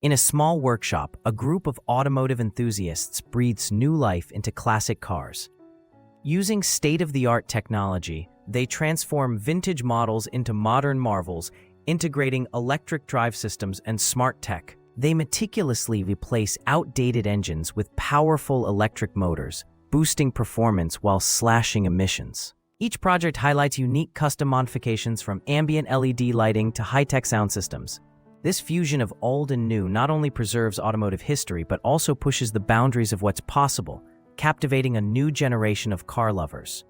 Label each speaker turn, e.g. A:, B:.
A: In a small workshop, a group of automotive enthusiasts breathes new life into classic cars. Using state-of-the-art technology, they transform vintage models into modern marvels, integrating electric drive systems and smart tech. They meticulously replace outdated engines with powerful electric motors, boosting performance while slashing emissions. Each project highlights unique custom modifications from ambient LED lighting to high-tech sound systems. This fusion of old and new not only preserves automotive history but also pushes the boundaries of what's possible, captivating a new generation of car lovers.